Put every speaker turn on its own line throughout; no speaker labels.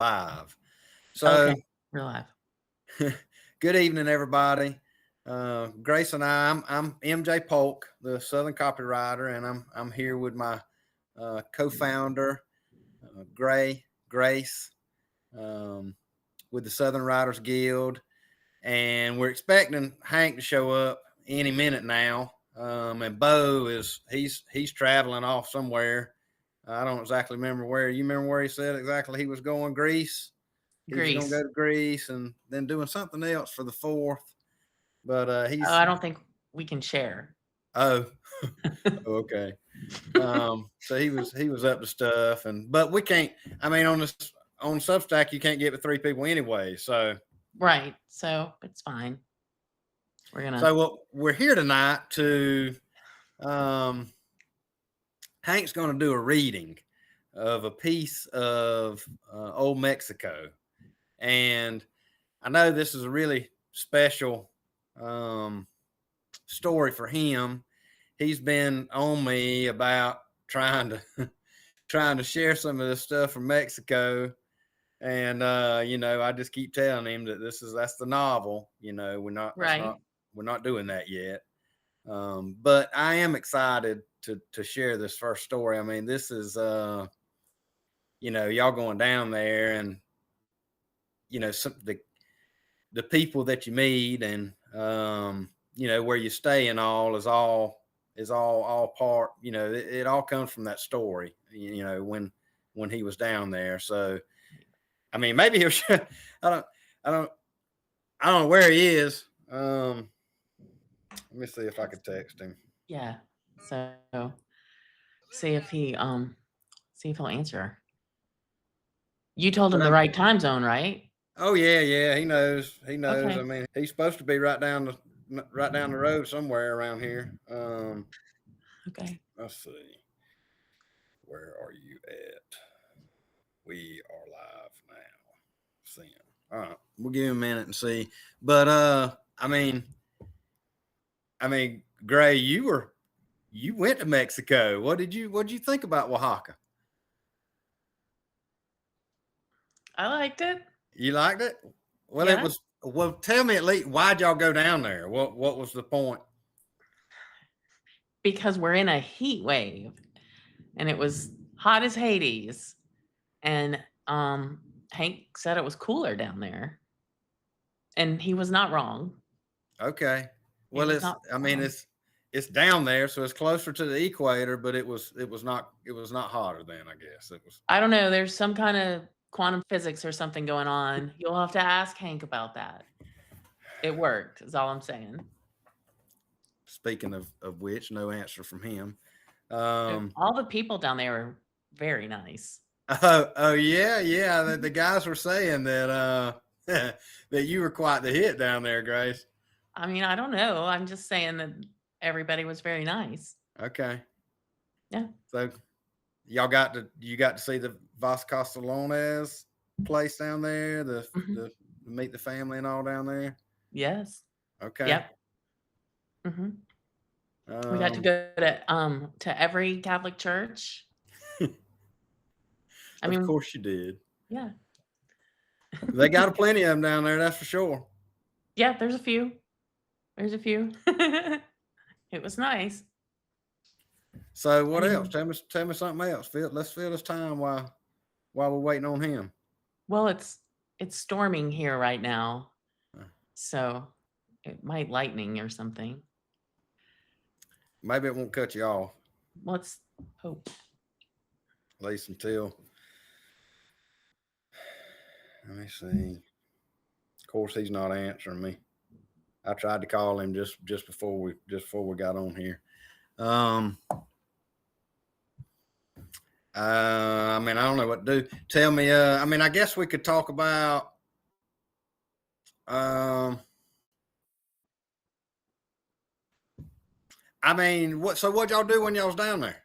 Live.
Okay,
So,
we're live.
good evening, everybody. Grace and I'm MJ Polk, the Southern copywriter, and I'm here with my co-founder, Grace, um, with the Southern Writers Guild, and we're expecting Hank to show up any minute now. And Bo he's traveling off somewhere. I don't exactly remember where. You remember where he said exactly he was going? Greece. He was going to
Greece.
go to Greece and then doing something else for the 4th. But
Oh,
he's
I don't think we can share.
oh, okay. So he was up to stuff, but we can't. I mean, on Substack, you can't get with 3 people anyway. So
Right. So it's fine. We're gonna.
what we're here tonight to um, Hank's going to do a reading of a piece of old Mexico, and I know this is a really special story for him. He's been on me about trying to share some of this stuff from Mexico, and I just keep telling him that that's the novel.
Right.
We're not doing that yet. But I am excited to share this first story. I mean, this is y'all going down there, and some the people that you meet, and where you stay and all is all part. It all comes from that story. When he was down there. So I mean, maybe he'll. I don't. I don't. I don't know where he is. Let me see if I could text him.
Yeah. So see if he'll answer. You told him
But
the right time zone, right?
oh yeah, he knows. He knows. I
Okay.
mean, he's supposed to be right down the road somewhere around here.
Okay.
Let's see. Where are you at? We are live now. Seeing. All right, we'll give him a minute and see. But I mean, Gray, you went to Mexico. What did you think about Oaxaca?
I liked it.
You liked it? Well, it
Yeah.
was. Well, tell me at least why'd y'all go down there? What was the point?
Because we're in a heat wave, and it was hot as Hades, and Hank said it was cooler down there, and he was not wrong.
Okay.
He
Well,
was not
I mean,
wrong.
it's down there, so it's closer to the equator, but it was not hotter then. I guess it was.
I don't know. There's some kind of quantum physics or something going on. You'll have to ask Hank about that. It worked, is all I'm saying.
Speaking of which, no answer from him.
All the people down there are very nice.
Oh yeah. The guys were saying that that you were quite the hit down there, Grace.
I mean, I don't know. I'm just saying that everybody was very nice.
Okay.
Yeah.
So you got to see the Vas Castellanes place down there,
Hmm.
the meet the family and all down there.
Yes.
Okay.
Yep. Hmm. We got to
Um,
go to every Catholic church. I
of
mean,
course you did.
yeah.
They got a plenty of them down there, that's for sure.
Yeah, there's a few. There's a few. It was nice.
So
I
what else?
mean,
Tell me something else. Let's fill this time while we're waiting on him.
well, it's storming here right now,
Uh,
so it might lightning or something.
Maybe it won't cut you off,
Let's hope.
at least until. Let me see. Of course, he's not answering me. I tried to call him just before we got on here. I mean, I don't know what to do. Tell me. I mean, I guess we could talk about. Um, I mean, what? So what y'all do when y'all was down there?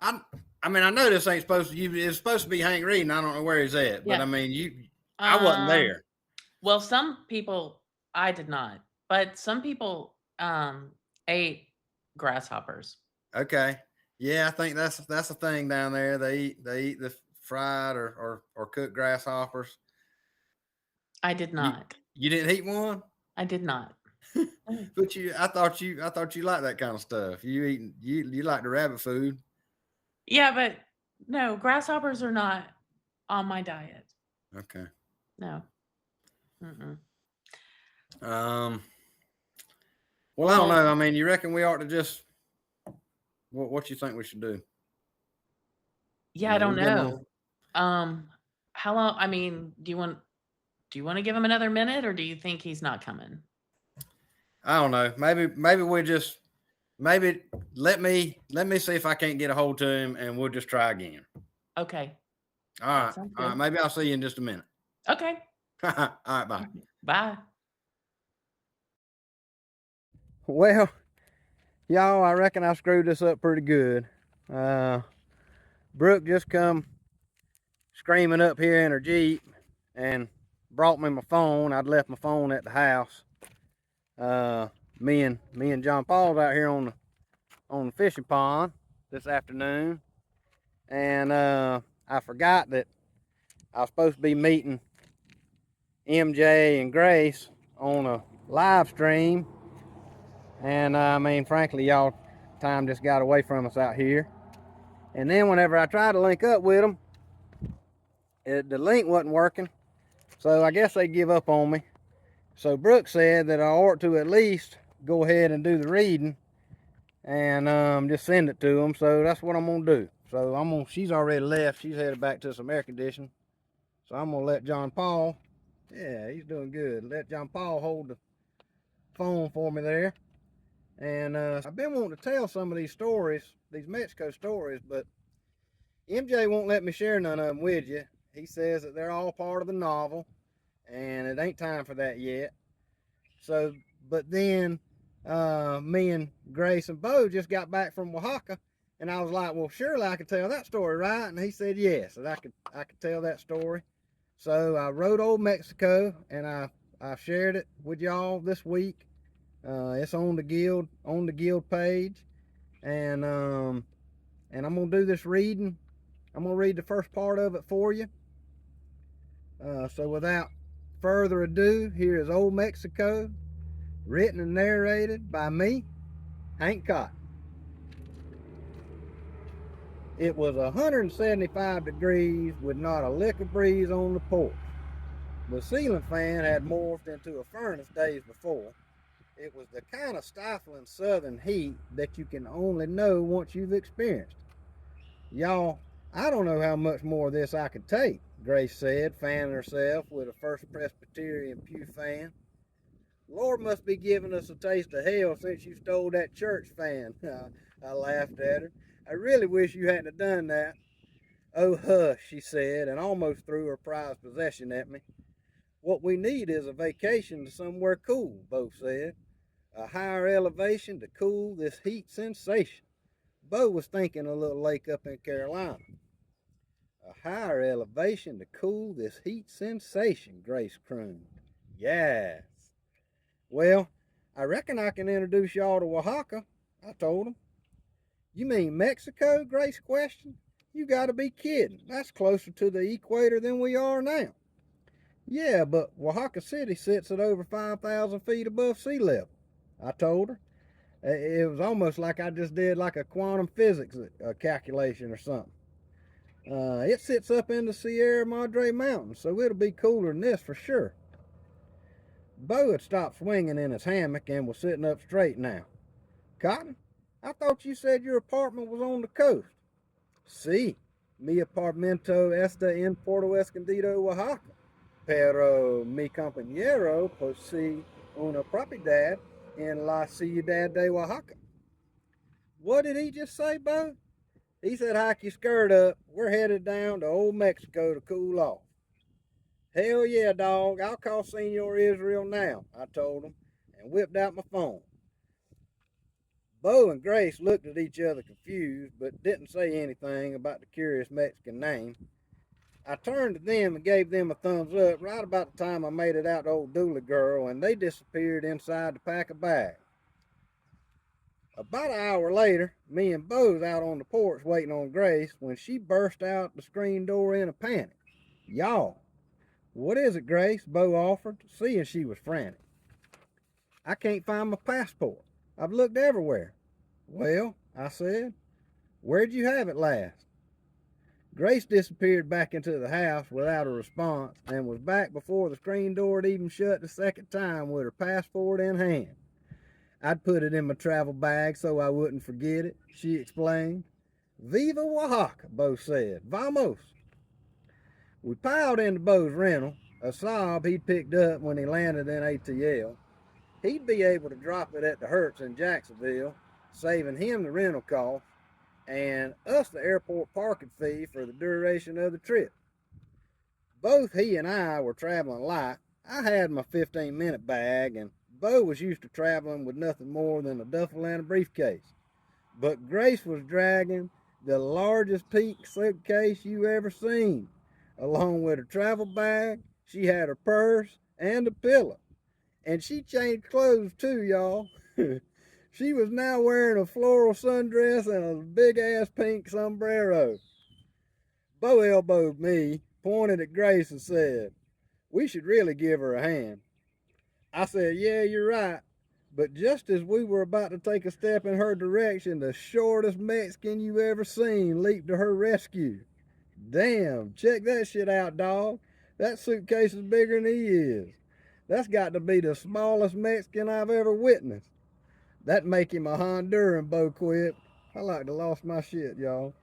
I. I mean, I know this ain't supposed to. It's supposed to be Hank Reed, and I don't know where he's at. But
Yeah.
I mean, you. I wasn't
Um.
there.
Well, some people I did not, but some people ate grasshoppers.
Okay. Yeah, I think that's a thing down there. They eat the fried or cooked grasshoppers?
I did
You
not.
you didn't eat one?
I did not.
But I thought you like that kind of stuff. You like the rabbit food.
Yeah, but no, grasshoppers are not on my diet.
Okay.
No. Mm-mm.
Um. Well, I don't
Well,
know. I mean, you reckon we ought to just what you think we should do?
yeah, I don't
We've been on.
know. How long? I mean, do you want to give him another minute, or do you think he's not coming?
I don't know. Maybe we just maybe let me see if I can't get a hold to him, and we'll just try again.
Okay,
All
that
right.
sounds
All right.
good.
Maybe I'll see you in just a minute.
Okay,
All right. Bye.
bye.
Well, y'all, I reckon I screwed this up pretty good. Brooke just come screaming up here in her Jeep and brought me my phone. I'd left my phone at the house. Me and John Paul's out here on the fishing pond this afternoon, and I forgot that I was supposed to be meeting MJ and Grace on a live stream, and I mean, frankly, y'all, time just got away from us out here. And then whenever I tried to link up with them, the link wasn't working, so I guess they give up on me. So Brooke said that I ought to at least go ahead and do the reading and just send it to them. So that's what I'm gonna do. So she's already left. She's headed back to some air conditioning. So I'm gonna let John Paul, yeah, he's doing good. Let John Paul hold the phone for me there. And I've been wanting to tell some of these stories, these Mexico stories, but MJ won't let me share none of them with you. He says that they're all part of the novel, and it ain't time for that yet. So, but then me and Grace and Bo just got back from Oaxaca, and I was like, well, surely I could tell that story, right? And he said yes, that I could tell that story. So I wrote Old Mexico, and I shared it with y'all this week. It's on the guild page, and I'm gonna do this reading. I'm gonna read the first part of it for you. So without further ado, here is Old Mexico, written and narrated by me, Hank Cotton. It was 175 degrees with not a lick of breeze on the porch. The ceiling fan had morphed into a furnace days before. It was the kind of stifling southern heat that you can only know once you've experienced it. Y'all, I don't know how much more of this I could take, Grace said, fanning herself with a First Presbyterian pew fan. Lord must be giving us a taste of hell since you stole that church fan. I laughed at her. I really wish you hadn't have done that. Oh, hush, she said, and almost threw her prized possession at me. What we need is a vacation to somewhere cool, Bo said. A higher elevation to cool this heat sensation. Bo was thinking a little lake up in Carolina. A higher elevation to cool this heat sensation, Grace crooned. Yes. Well, I reckon I can introduce y'all to Oaxaca, I told him. You mean Mexico? Grace questioned. You gotta be kidding. That's closer to the equator than we are now. Yeah, but Oaxaca City sits at over 5,000 feet above sea level, I told her. It was almost like I just did like a quantum physics calculation or something. It sits up in the Sierra Madre Mountains, so it'll be cooler than this for sure. Bo had stopped swinging in his hammock and was sitting up straight now. Cotton, I thought you said your apartment was on the coast. Sí, mi apartamento está en Puerto Escondido, Oaxaca. Pero mi compañero posee una propiedad en la ciudad de Oaxaca. What did he just say, Bo? He said, hike your skirt up. We're headed down to Old Mexico to cool off. Hell yeah, dog. I'll call Senor Israel now, I told him, and whipped out my phone. Bo and Grace looked at each other confused, but didn't say anything about the curious Mexican name. I turned to them and gave them a thumbs up right about the time I made it out to old Dooley Girl, and they disappeared inside to pack a bag.
About an hour later, me and Bo's out on the porch waiting on Grace when she burst out the screen door in a panic. Y'all, what is it, Grace? Bo offered, seeing she was frantic. I can't find my passport. I've looked everywhere. Well, I said, where'd you have it last? Grace disappeared back into the house without a response and was back before the screen door had even shut the second time with her passport in hand. I'd put it in my travel bag so I wouldn't forget it, she explained. Viva Oaxaca, Bo said. Vamos. We piled into Bo's rental, a Saab he'd picked up when he landed in ATL. He'd be able to drop it at the Hertz in Jacksonville, saving him the rental cost and us the airport parking fee for the duration of the trip. Both he and I were traveling light. I had my 15-minute bag, and Bo was used to traveling with nothing more than a duffel and a briefcase. But Grace was dragging the largest pink suitcase you ever seen. Along with her travel bag, she had her purse and a pillow. And she changed clothes too, y'all. She was now wearing a floral sundress and a big-ass pink sombrero. Bo elbowed me, pointed at Grace, and said, we should really give her a hand. I said, yeah, you're right. But just as we were about to take a step in her direction, the shortest Mexican you ever seen leaped to her rescue. Damn, check that shit out, dog. That suitcase is bigger than he is. That's got to be the smallest Mexican I've ever witnessed. That'd make him a Honduran, Bo quipped. I like to lost my shit, y'all.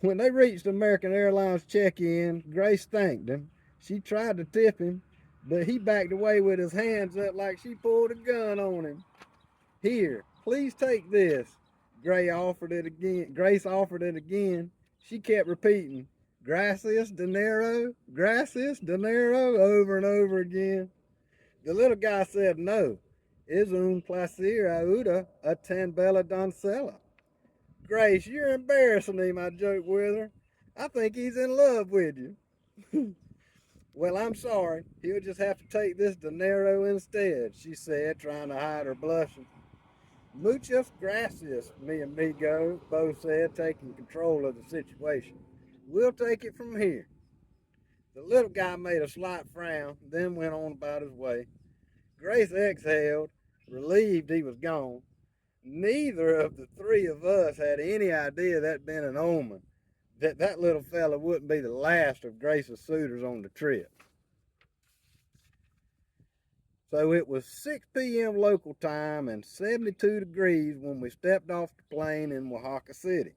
When they reached American Airlines check-in, Grace thanked him. She tried to tip him, but he backed away with his hands up like she pulled a gun on him. Here, please take this. Grace offered it again. She kept repeating, gracias, dinero, over and over again. The little guy said no. Es un placer ayuda a tan bella doncella. Grace, you're embarrassing him, I joked with her. I think he's in love with you. Well, I'm sorry. He'll just have to take this dinero instead, she said, trying to hide her blushing. Muchas gracias, mi amigo, Bo said, taking control of the situation. We'll take it from here. The little guy made a slight frown, then went on about his way. Grace exhaled, relieved he was gone. Neither of the three of us had any idea that'd been an omen, that little fella wouldn't be the last of Grace's suitors on the trip. So it was 6 p.m. local time and 72 degrees when we stepped off the plane in Oaxaca City.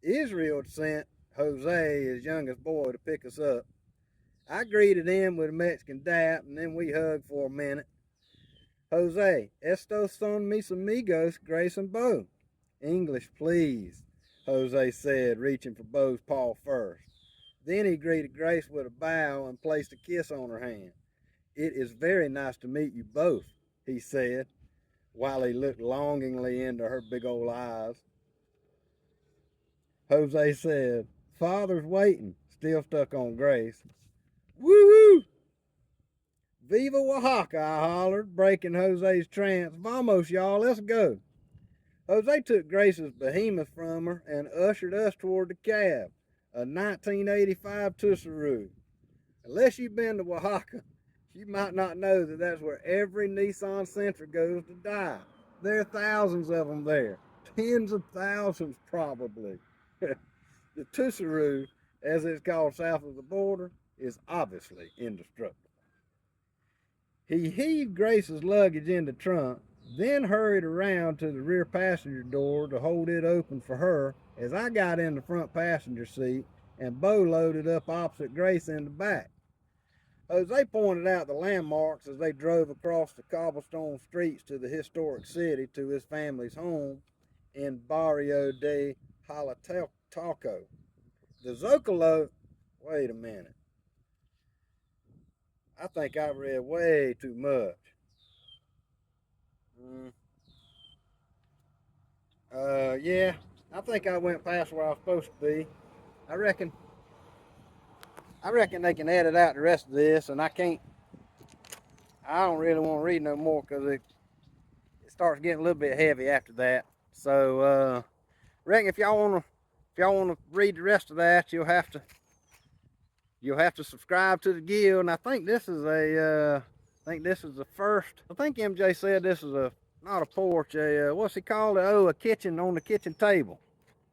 Israel had sent Jose, his youngest boy, to pick us up. I greeted him with a Mexican dap, and then we hugged for a minute. Jose, estos son mis amigos, Grace and Bo. English, please, Jose said, reaching for Bo's paw first. Then he greeted Grace with a bow and placed a kiss on her hand. It is very nice to meet you both, he said, while he looked longingly into her big old eyes. Jose said, Father's waiting, still stuck on Grace. Woohoo! Viva Oaxaca, I hollered, breaking Jose's trance. Vamos, y'all, let's go. Jose took Grace's behemoth from her and ushered us toward the cab, a 1985 Tussaroo. Unless you've been to Oaxaca, you might not know that that's where every Nissan Sentra goes to die. There are thousands of them there, tens of thousands probably. The Tussaroo, as it's called south of the border, is obviously indestructible. He heaved Grace's luggage in the trunk, then hurried around to the rear passenger door to hold it open for her as I got in the front passenger seat and Bo loaded up opposite Grace in the back. Jose pointed out the landmarks as they drove across the cobblestone streets to the historic city to his family's home in Barrio de Jalatelco. The Zocalo, wait a minute. I think I read way too much. Yeah, I think I went past where I was supposed to be. I reckon they can edit out the rest of this, and I don't really want to read no more because it's starts getting a little bit heavy after that. So reckon if y'all wanna read the rest of that, you'll have to subscribe to the guild. And I think this is the first. I think MJ said this is not a porch, what's he called it? Oh, a kitchen on the kitchen table.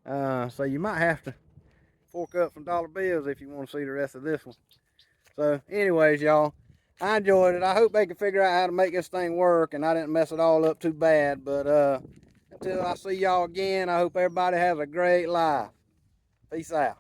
So you might have to fork up some dollar bills if you want to see the rest of this one. So anyways, y'all, I enjoyed it. I hope they can figure out how to make this thing work and I didn't mess it all up too bad. But until I see y'all again, I hope everybody has a great life. Peace out.